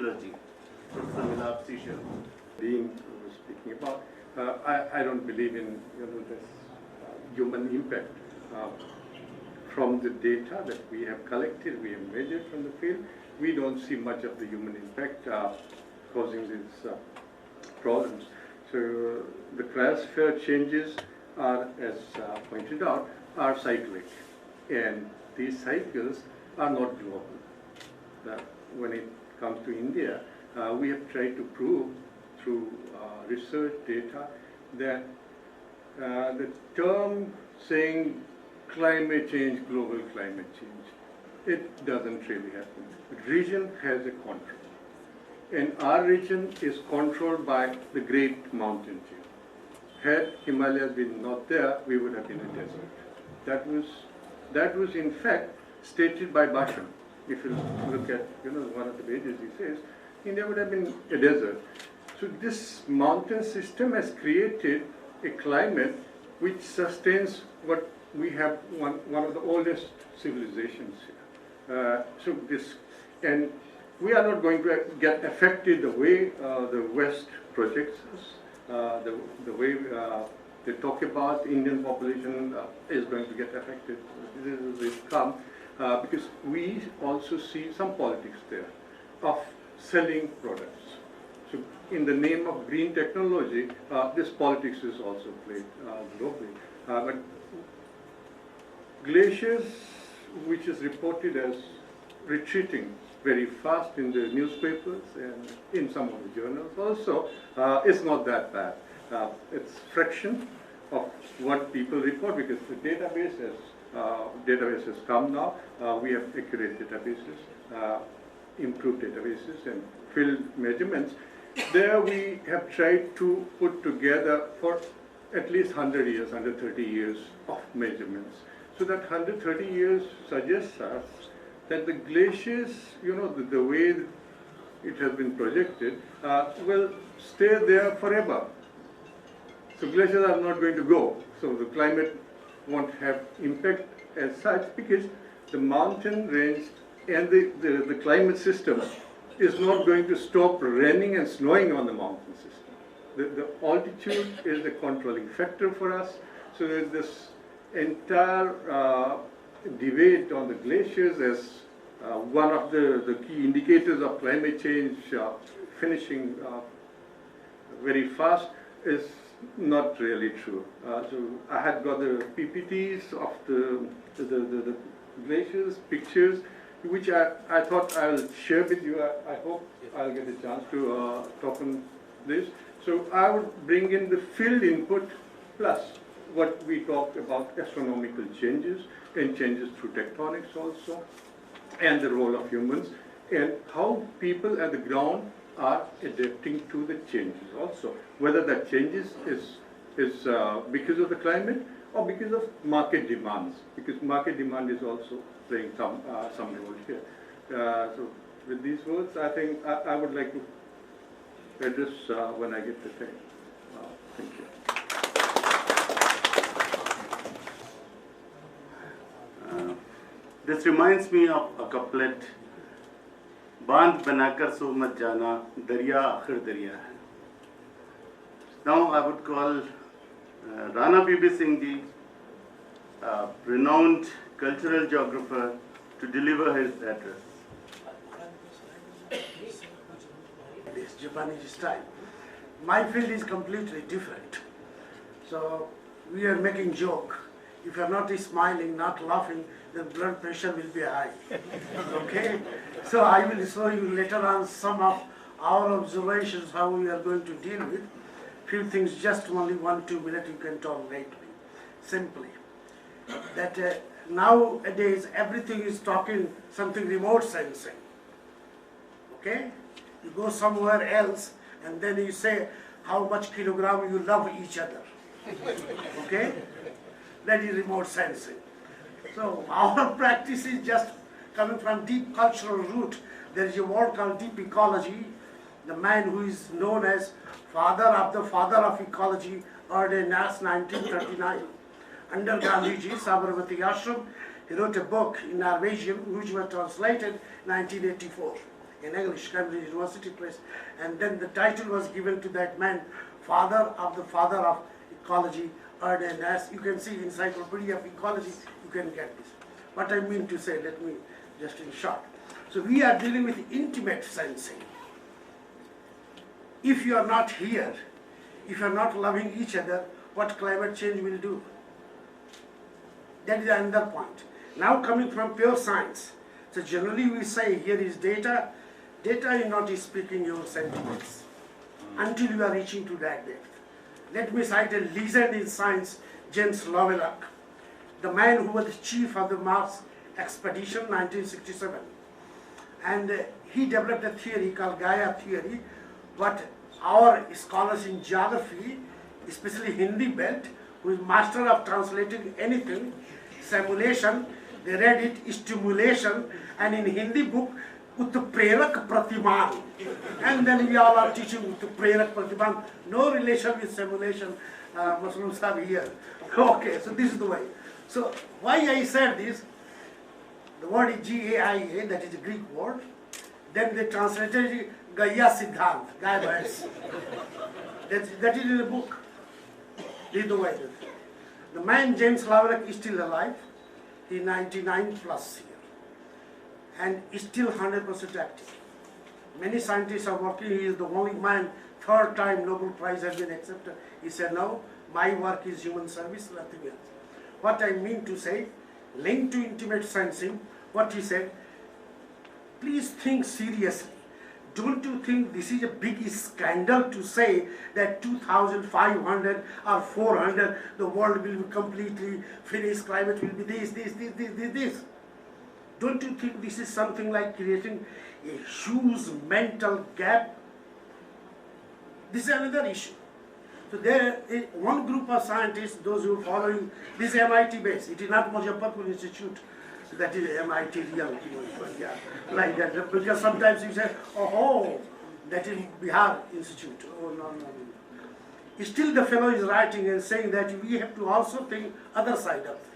Professor Milap, Being was speaking about, I don't believe in this human impact. From the data that we have collected, we have measured from the field, we don't see much of the human impact causing these problems. So the cryosphere changes are, as pointed out, are cyclic, and these cycles are not global. When it comes to India, we have tried to prove through research data that the term saying climate change, global climate change, it doesn't really happen. The region has a control. And our region is controlled by the great mountain chain. Had Himalayas been not there, we would have been a desert. That was in fact stated by Basham. If you look at one of the pages, he says India would have been a desert. So this mountain system has created a climate which sustains what we have one of the oldest civilizations here. And we are not going to get affected the way the West projects us, the way they talk about Indian population is going to get affected. This will come because we also see some politics there of selling products. So in the name of green technology, this politics is also played globally. But glaciers, which is reported as retreating very fast in the newspapers and in some of the journals also, it's not that bad. It's fraction of what people report because the database has come now. We have accurate databases, improved databases and field measurements. There we have tried to put together for at least 100 years, 130 years of measurements. So that 130 years suggests us that the glaciers, the way it has been projected, will stay there forever. So glaciers are not going to go. So the climate won't have impact as such because the mountain range and the climate system is not going to stop raining and snowing on the mountain system. The altitude is the controlling factor for us. So there's this entire debate on the glaciers as one of the key indicators of climate change finishing very fast is not really true. So I had got the PPTs of the glaciers, pictures, which I thought I'll share with you. I hope I'll get a chance to talk on this. So I would bring in the field input plus what we talked about astronomical changes and changes through tectonics also, and the role of humans, and how people at the ground are adapting to the changes also. Whether that changes is because of the climate or because of market demands, because market demand is also playing some role here. So with these words, I think I would like to address when I get the time. Thank you. This reminds me of a couplet, बांध बनाकर सो मत जाना दरिया आखिर दरिया है. Now I would call Rana Singh ji, renowned cultural geographer, to deliver his address. This Japanese style. My field is completely different. So we are making joke. If you are not smiling, not laughing, the blood pressure will be high. Okay? So I will show you later on some of our observations, how we are going to deal with. Few things, just only 1-2 minutes you can tolerate me. Simply. That nowadays everything is talking something remote sensing. Okay? You go somewhere else and then you say how much kilogram you love each other. Okay? That is remote sensing. So our practice is just coming from deep cultural root. There is a word called deep ecology. The man who is known as father of ecology earned a NAS 1939. Under Gandhiji, Sabarmati Ashram, he wrote a book in Norwegian which was translated in 1984. in English, Cambridge University Press, and then the title was given to that man, father of ecology, and as you can see, Encyclopedia of Ecology, you can get this. What I mean to say, let me just in short. So we are dealing with intimate sensing. If you are not here, if you are not loving each other, what climate change will do? That is another point. Now coming from pure science. So generally we say here is data. Data is not speaking your sentiments until you are reaching to that depth. Let me cite a legend in science, James Lovelock, the man who was the chief of the Mars expedition 1967. And he developed a theory called Gaia theory, what our scholars in geography, especially Hindi belt, who is master of translating anything, simulation, they read it stimulation, and in Hindi book, Utprerak Pratiman. And then we all are teaching Utprerak Pratiman, no relation with simulation, Muslims are here. Okay, so this is the way. So why I said this, the word is Gaia, that is a Greek word. Then they translated it Gaia Siddhant, Gaia Bias. That is in the book. This is the way. The man James Lovelock is still alive. He is 99 plus here. And is still 100% active. Many scientists are working. He is the only man, third time Nobel Prize has been accepted. He said, no, my work is human service, nothing else. What I mean to say, linked to intimate sensing, what he said, please think seriously. Don't you think this is a big scandal to say that 2,500 or 400, the world will be completely finished, climate will be this. Don't you think this is something like creating a huge mental gap? This is another issue. So there is one group of scientists, those who are following this MIT base. It is not Muzaffarpur Institute, that is MIT real, yeah, like that. Because sometimes you say, oh, that is Bihar Institute. Oh, no. Still the fellow is writing and saying that we have to also think other side of things.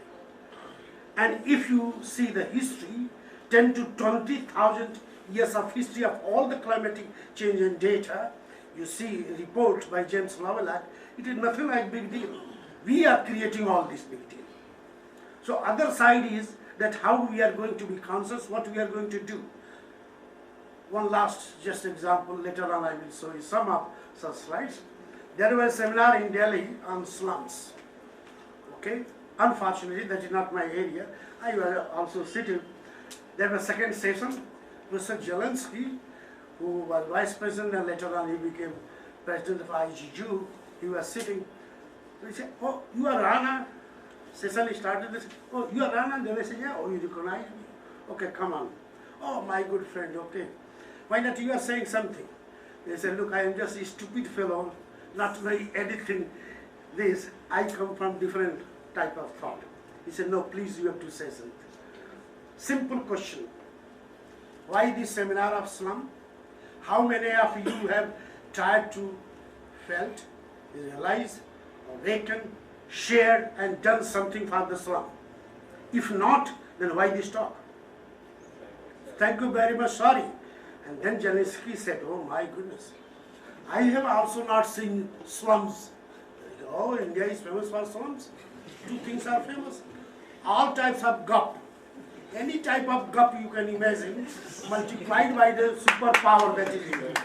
And if you see the history, 10 to 20,000 years of history of all the climatic change and data, you see a report by James Lovelock, it is nothing like big deal. We are creating all this big deal. So other side is that how we are going to be conscious, what we are going to do. One last just example, later on I will show you some of such slides. There was a seminar in Delhi on slums. Okay? Unfortunately, that is not my area. I was also sitting. There was a second session. Mr. Zelensky, who was vice president and later on he became president of IGU, he was sitting. He said, oh, you are Rana? Session started this. Oh, you are Rana? Then I said, yeah. Oh, you recognize me? Okay, come on. Oh, my good friend, okay. Why not you are saying something? They said, look, I am just a stupid fellow, not knowing anything. This, I come from different type of thought. He said, no, please, you have to say something. Simple question. Why this seminar of slum? How many of you have tried to felt, realized, awakened, shared and done something for the slum? If not, then why this talk? Thank you very much, sorry. And then Zelensky said, oh my goodness, I have also not seen slums. Oh, India is famous for slums. Two things are famous. All types of gup. Any type of gup you can imagine, multiplied by the superpower that is in it.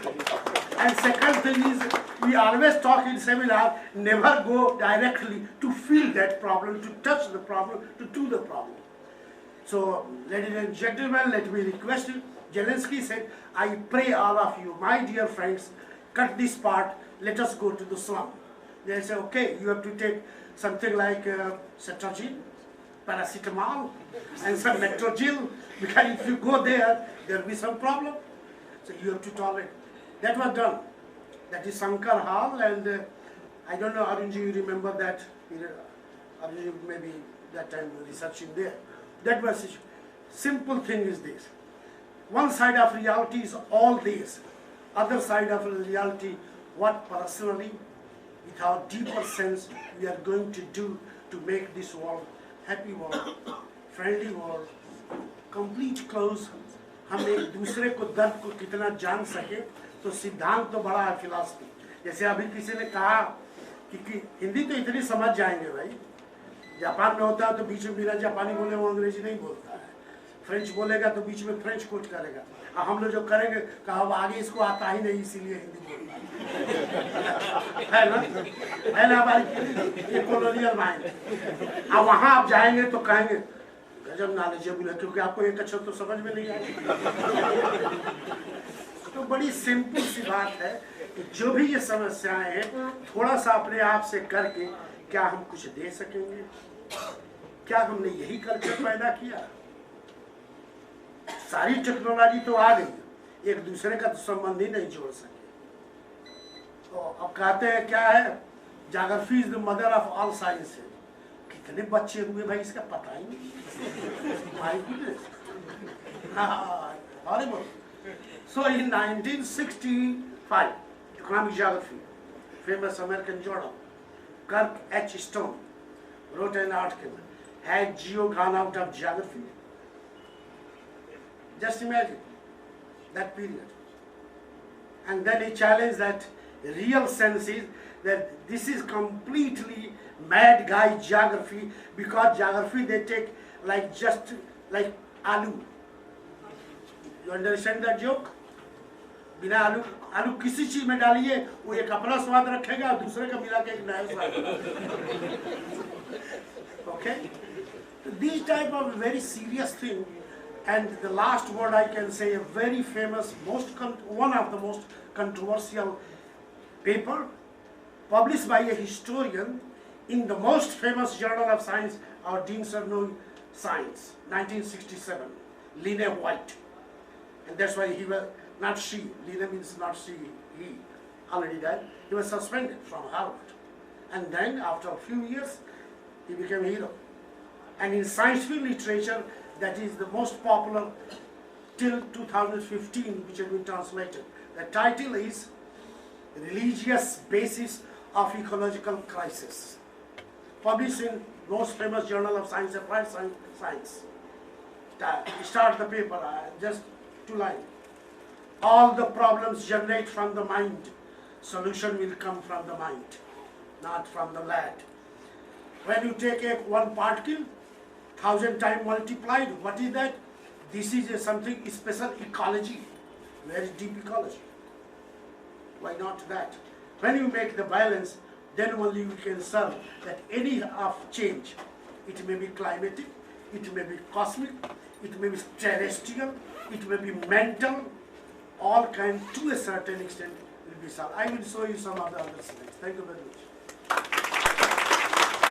And second thing is, we always talk in seminar, never go directly to feel that problem, to touch the problem, to do the problem. So, ladies and gentlemen, let me request you. Zelensky said, I pray all of you, my dear friends, cut this part, let us go to the slum. They say, okay, you have to take something like cetrazine, paracetamol, and some metrogyl, because if you go there, there will be some problem. So you have to tolerate. That was done. That is Sankar Hall, and I don't know, Arunji, you remember that? Arunji maybe that time researching there. That was it. Simple thing is this. One side of reality is all this. Other side of reality, what personally, with our deeper sense, we are going to do to make this world happy world, friendly world, complete close, हम एक दूसरे को दर्द को कितना जान सके, तो सिद्धांत तो बड़ा है फिलॉसफी। जैसे अभी किसी ने कहा कि हिंदी तो इतनी समझ जाएंगे भाई, जापान में होता है तो बीच में बिना जापानी बोले वो अंग्रेजी नहीं बोलता है, फ्रेंच बोलेगा तो बीच में फ्रेंच कोट करेगा, और हम लोग जो करेंगे कहा अब आगे इसको आता ही नहीं इसीलिए हिंदी बोलता है ना हमारी ये कॉलोनियल माइंड। अब वहाँ आप जाएंगे तो कहेंगे गजब नॉलेजेबल है, क्योंकि आपको एक अक्षर तो समझ में नहीं आएगा। तो बड़ी सिंपल सी बात है कि जो भी ये समस्याएं हैं थोड़ा सा अपने आप से करके क्या हम कुछ दे सकेंगे? क्या हमने यही कल्चर पैदा किया? सारी टेक्नोलॉजी तो आ गई, एक दूसरे का तो संबंध ही नहीं जोड़ सके। तो अब कहते हैं क्या है, geography is the mother of all science. कितने बच्चे हुए भाई इसका पता ही नहीं। My goodness, horrible. So in 1965, economic geography, famous American journal, Kirk H. Stone wrote an article, had geo gone out of geography? Just imagine that period. And then he challenged that real sense is that this is completely mad guy geography, because geography they take like just like aloo. You understand that joke? बिना आलू आलू किसी चीज में डालिए वो एक अपना स्वाद रखेगा और दूसरे का मिला के एक नया स्वाद। Okay? These type of very serious thing, and the last word I can say, a very famous, one of the most controversial paper published by a historian in the most famous journal of science, our Dean Sir known Science, 1967, Lena White, and that's why he was. Not she, Lena means not she, he already died. He was suspended from Harvard. And then after a few years, he became a hero. And in science field literature, that is the most popular till 2015, which has been translated. The title is Religious Basis of Ecological Crisis. Published in most famous journal of science, applied science. Start the paper, just 2 lines. All the problems generate from the mind. Solution will come from the mind, not from the lad. When you take one particle, 1,000 times multiplied, what is that? This is something special ecology, very deep ecology. Why not that? When you make the balance, then only you can serve that any of change. It may be climatic, it may be cosmic, it may be terrestrial, it may be mental, all kind to a certain extent will be solved. I will show you some of the other slides. Thank you very much.